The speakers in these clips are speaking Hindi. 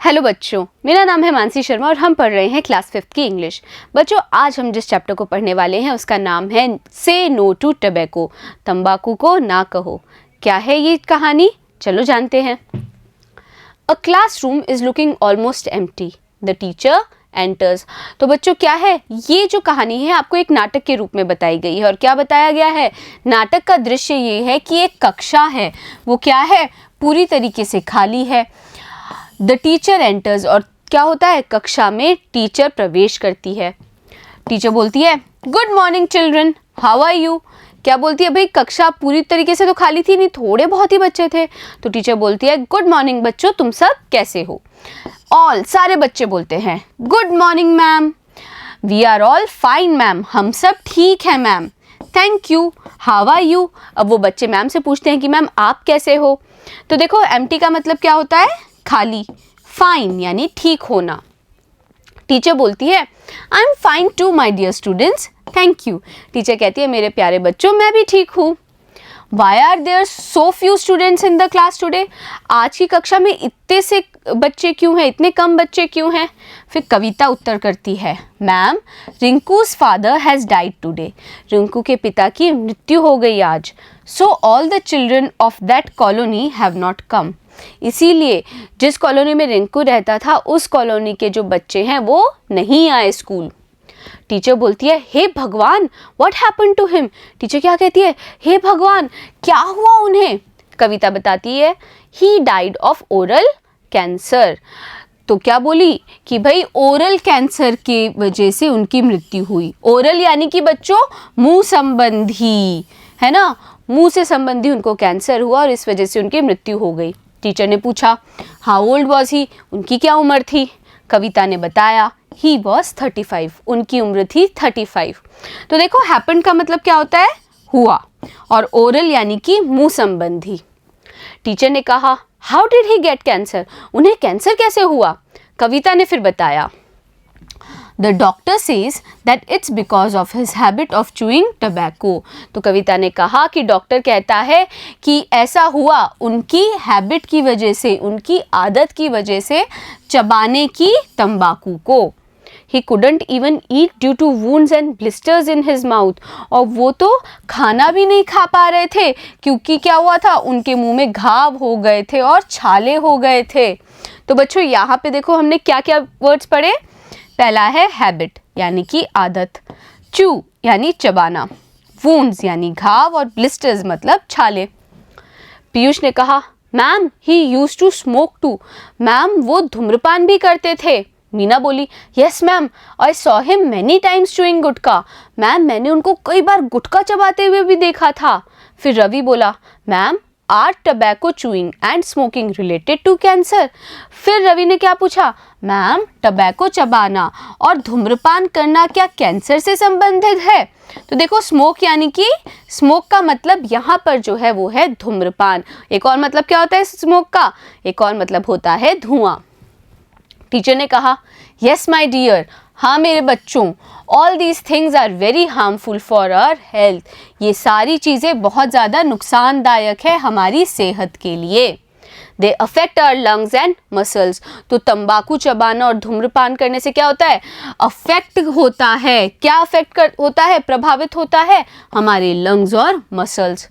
हेलो बच्चों, मेरा नाम है मानसी शर्मा और हम पढ़ रहे हैं क्लास 5th की इंग्लिश। बच्चों, आज हम जिस चैप्टर को पढ़ने वाले हैं उसका नाम है से नो टू टबैको, तंबाकू को ना कहो। क्या है ये कहानी, चलो जानते हैं। A classroom is looking almost empty, the teacher enters. तो बच्चों क्या है, ये जो कहानी है आपको एक नाटक के रूप में बताई गई है। और क्या बताया गया है, नाटक का दृश्य ये है कि एक कक्षा है, वो क्या है, पूरी तरीके से खाली है। द टीचर एंटर्स, और क्या होता है, कक्षा में टीचर प्रवेश करती है। टीचर बोलती है good morning children, how are you. क्या बोलती है, भाई कक्षा पूरी तरीके से तो खाली थी नहीं, थोड़े बहुत ही बच्चे थे। तो टीचर बोलती है गुड मॉर्निंग बच्चों, तुम सब कैसे हो। ऑल, सारे बच्चे बोलते हैं good morning ma'am. We are all fine ma'am, हम सब ठीक हैं ma'am. Thank you, how are you. अब वो बच्चे मैम से पूछते हैं कि मैम आप कैसे हो। तो देखो एम्प्टी का मतलब क्या होता है, खाली। फाइन यानी ठीक होना। टीचर बोलती है I am fine too my dear students, thank you. Teacher कहती है मेरे प्यारे बच्चों मैं भी ठीक हूँ। Why are there so few students in the class today, आज की कक्षा में इतने से बच्चे क्यों हैं, इतने कम बच्चे क्यों हैं। फिर कविता उत्तर करती है ma'am Rinku's father has died today, Rinku के पिता की मृत्यु हो गई आज। So all the children of that colony have not come, इसीलिए जिस कॉलोनी में रिंकू रहता था उस कॉलोनी के जो बच्चे हैं वो नहीं आए स्कूल। टीचर बोलती है हे भगवान what happen to him. Teacher क्या कहती है, हे भगवान क्या हुआ उन्हें। कविता बताती है he died of oral cancer. तो क्या बोली कि भाई ओरल कैंसर के वजह से उनकी मृत्यु हुई। ओरल यानी कि बच्चों मुंह संबंधी, है ना, मुंह से संबंधी उनको कैंसर हुआ और इस वजह से उनकी मृत्यु हो गई। टीचर ने पूछा हाउ ओल्ड वॉज ही, उनकी क्या उम्र थी। कविता ने बताया ही वॉज 35, उनकी उम्र थी 35। तो देखो हैपन का मतलब क्या होता है, हुआ, और ओरल यानी कि मुंह संबंधी। टीचर ने कहा how did he gate cancer, उन्हें कैंसर कैसे हुआ। कविता ने फिर बताया the doctor says that it's because of his habit of chewing tobacco. तो कविता ने कहा कि डॉक्टर कहता है कि ऐसा हुआ उनकी हैबिट की वजह से, उनकी आदत की वजह से चबाने की तंबाकू को। He couldn't even eat due to wounds and blisters in his mouth, और वो तो खाना भी नहीं खा पा रहे थे क्योंकि क्या हुआ था, उनके मुंह में घाव हो गए थे और छाले हो गए थे। तो बच्चों यहाँ पे देखो हमने क्या क्या वर्ड्स पढ़े। पहला है हैबिट यानी कि आदत, चू यानी चबाना, वूंड्स यानी घाव और ब्लिस्टर्स मतलब छाले। पीयूष ने कहा ma'am he used to smoke too, ma'am वो धूम्रपान भी करते थे। मीना बोली yes ma'am I saw him many times chewing gutka, ma'am मैंने उनको कई बार गुटखा चबाते हुए भी देखा था। फिर रवि बोला ma'am are tobacco chewing and smoking related to cancer. फिर रवि ने क्या पूछा, मैम टबैको चबाना और धूम्रपान करना क्या कैंसर से संबंधित है। तो देखो स्मोक यानी कि स्मोक का मतलब यहाँ पर जो है वो है धूम्रपान। एक और मतलब क्या होता है स्मोक का, एक और मतलब होता है धुआं। टीचर ने कहा यस माई डियर, हाँ मेरे बच्चों, all these things are very harmful for our health, ये सारी चीज़ें बहुत ज़्यादा नुकसानदायक है हमारी सेहत के लिए। They affect our lungs and muscles. तो तंबाकू चबाना और धूम्रपान करने से क्या होता है, अफेक्ट होता है। क्या अफेक्ट होता है, प्रभावित होता है हमारे लंग्स और मसल्स।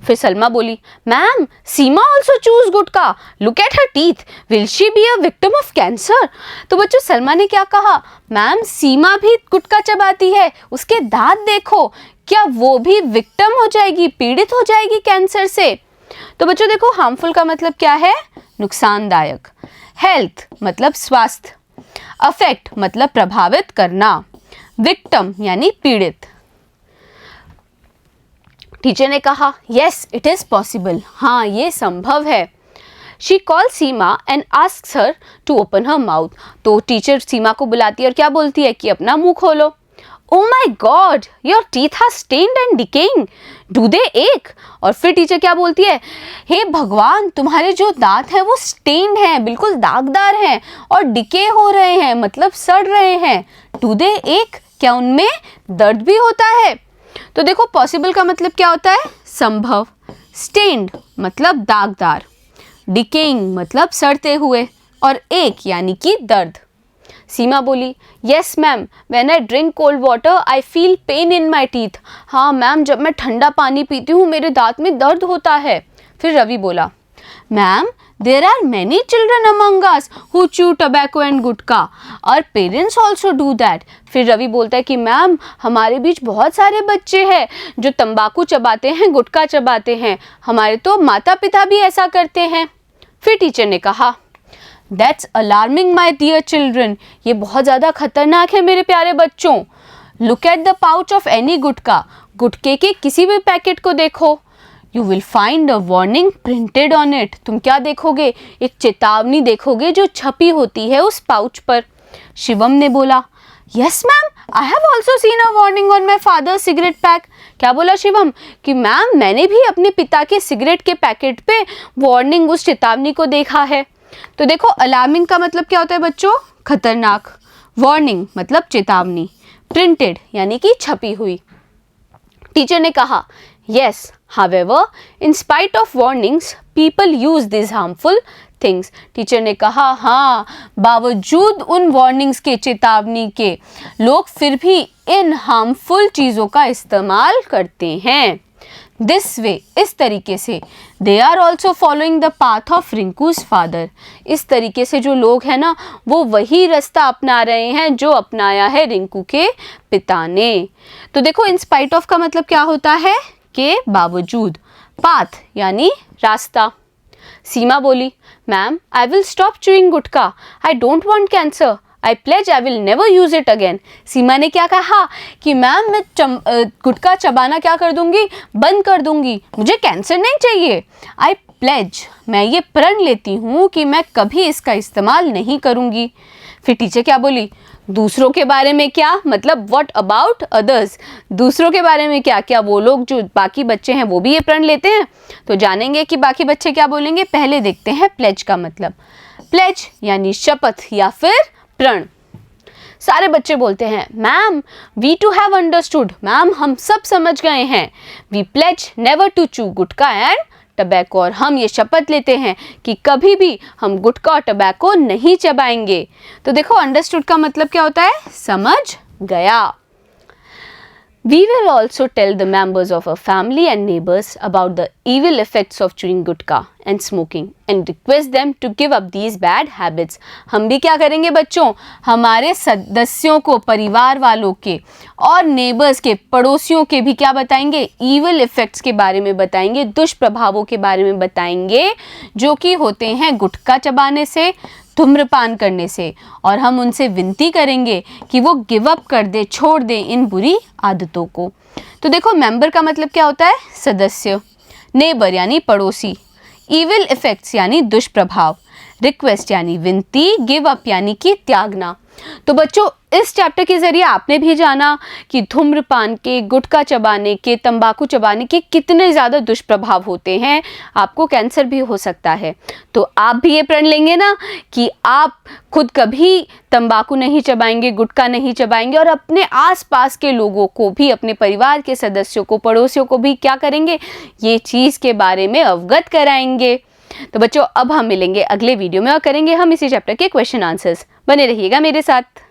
फिर सलमा बोली ma'am Seema also choose gutkha, look at her teeth, will she be a victim of cancer. तो बच्चों सलमा ने क्या कहा, मैम सीमा भी गुटखा चबाती है, उसके दांत देखो, क्या वो भी विक्टिम हो जाएगी, पीड़ित हो जाएगी कैंसर से। तो बच्चों देखो हार्मफुल का मतलब क्या है, नुकसानदायक। हेल्थ मतलब स्वास्थ्य, अफेक्ट मतलब प्रभावित करना, विक्टिम यानी पीड़ित। टीचर ने कहा यस इट इज़ पॉसिबल, हाँ ये संभव है। She call Seema and asks her to open her mouth. तो टीचर सीमा को बुलाती है और क्या बोलती है कि अपना मुंह खोलो। Oh my god your teeth are stained and decaying, do they ache. और फिर टीचर क्या बोलती है, हे भगवान तुम्हारे जो दांत हैं वो स्टेन्ड हैं, बिल्कुल दागदार हैं और डिके हो रहे हैं मतलब सड़ रहे हैं। डू दे एक, क्या उनमें दर्द भी होता है। तो देखो पॉसिबल का मतलब क्या होता है, संभव। स्टेन्ड मतलब दागदार, डिकेइंग मतलब सड़ते हुए, और एक यानी कि दर्द। सीमा बोली, yes ma'am, when I drink cold water I feel pain in my teeth. हाँ मैम, जब मैं ठंडा पानी पीती हूँ मेरे दांत में दर्द होता है। फिर रवि बोला, ma'am there are many children among us who chew tobacco and gutkha, और पेरेंट्स ऑल्सो डू दैट। फिर रवि बोलता है कि मैम हमारे बीच बहुत सारे बच्चे हैं जो तंबाकू चबाते हैं, गुटखा चबाते हैं, हमारे तो माता पिता भी ऐसा करते हैं। फिर टीचर ने कहा, that's alarming my dear children, ये बहुत ज़्यादा खतरनाक है मेरे प्यारे बच्चों। Look at the pouch of any gutkha, गुटके के किसी भी पैकेट को देखो। You will find a warning printed on it, तुम क्या देखोगे, एक चेतावनी देखोगे जो छपी होती है उस पाउच पर। शिवम ने बोला, yes ma'am, I have also seen a warning on my father cigarette pack. क्या बोला शिवम कि मैम मैंने भी अपने पिता के सिगरेट के पैकेट पे वार्निंग, उस चेतावनी को देखा है। तो देखो अलार्मिंग का मतलब क्या होता है बच्चों, खतरनाक, वार्निंग मतलब चेतावनी, प्रिंटेड यानी कि छपी हुई। टीचर ने कहा, yes, however, in spite of warnings, people use these harmful things. Teacher ने कहा, हाँ, बावजूद उन वार्निंग्स के, चेतावनी के, लोग फिर भी इन हार्मफुल चीज़ों का इस्तेमाल करते हैं। दिस वे, इस तरीके से, they are also following the path of Rinku's father, इस तरीके से जो लोग हैं ना वो वही रास्ता अपना रहे हैं जो अपनाया है रिंकू के पिता ने। तो देखो इंस्पाइट ऑफ का मतलब क्या होता है, के बावजूद, पाथ यानी रास्ता। सीमा बोली, ma'am I will stop chewing gutkha, I don't want cancer, I pledge I will never use it again. Seema ने क्या कहा कि मैम मैं गुटखा चबाना क्या कर दूंगी, बंद कर दूंगी, मुझे कैंसर नहीं चाहिए। आई प्लेज, मैं ये प्रण लेती हूँ कि मैं कभी इसका इस्तेमाल नहीं करूँगी। फिर टीचर क्या बोली, दूसरों के बारे में क्या, मतलब व्हाट अबाउट अदर्स, दूसरों के बारे में क्या, क्या वो लोग जो बाकी बच्चे हैं वो भी ये प्रण लेते हैं। तो जानेंगे कि बाकी बच्चे क्या बोलेंगे, पहले देखते हैं प्लेज का मतलब। प्लेज यानी शपथ या फिर प्रण। सारे बच्चे बोलते हैं, ma'am we too have understood, ma'am हम सब समझ गए हैं। वी प्लेज नेवर टू चू गुटखा एंड टबैको, और हम ये शपथ लेते हैं कि कभी भी हम गुटखा और टबैको नहीं चबाएंगे। तो देखो अंडरस्टूड का मतलब क्या होता है, समझ गया। We will also tell the members of our family and neighbors about the evil effects of chewing gutka and smoking and request them to give up these bad habits. हम भी क्या करेंगे बच्चों, हमारे सदस्यों को, परिवार वालों के और नेबर्स के, पड़ोसियों के भी क्या बताएंगे, evil effects के बारे में बताएंगे, दुष्प्रभावों के बारे में बताएंगे जो कि होते हैं गुटखा चबाने से, धूम्रपान करने से, और हम उनसे विनती करेंगे कि वो गिव अप कर दे, छोड़ दे इन बुरी आदतों को। तो देखो मेंबर का मतलब क्या होता है, सदस्य, नेबर यानी पड़ोसी, इविल इफेक्ट्स यानी दुष्प्रभाव, रिक्वेस्ट यानी विनती, गिव अप यानी कि त्यागना। तो बच्चों इस चैप्टर के ज़रिए आपने भी जाना कि धूम्रपान के, गुटखा चबाने के, तंबाकू चबाने के कितने ज़्यादा दुष्प्रभाव होते हैं, आपको कैंसर भी हो सकता है। तो आप भी ये प्रण लेंगे ना कि आप खुद कभी तंबाकू नहीं चबाएंगे, गुटखा नहीं चबाएंगे, और अपने आसपास के लोगों को भी, अपने परिवार के सदस्यों को, पड़ोसियों को भी क्या करेंगे, ये चीज़ के बारे में अवगत कराएंगे। तो बच्चों अब हम मिलेंगे अगले वीडियो में और करेंगे हम इसी चैप्टर के क्वेश्चन आंसर्स। बने रहिएगा मेरे साथ।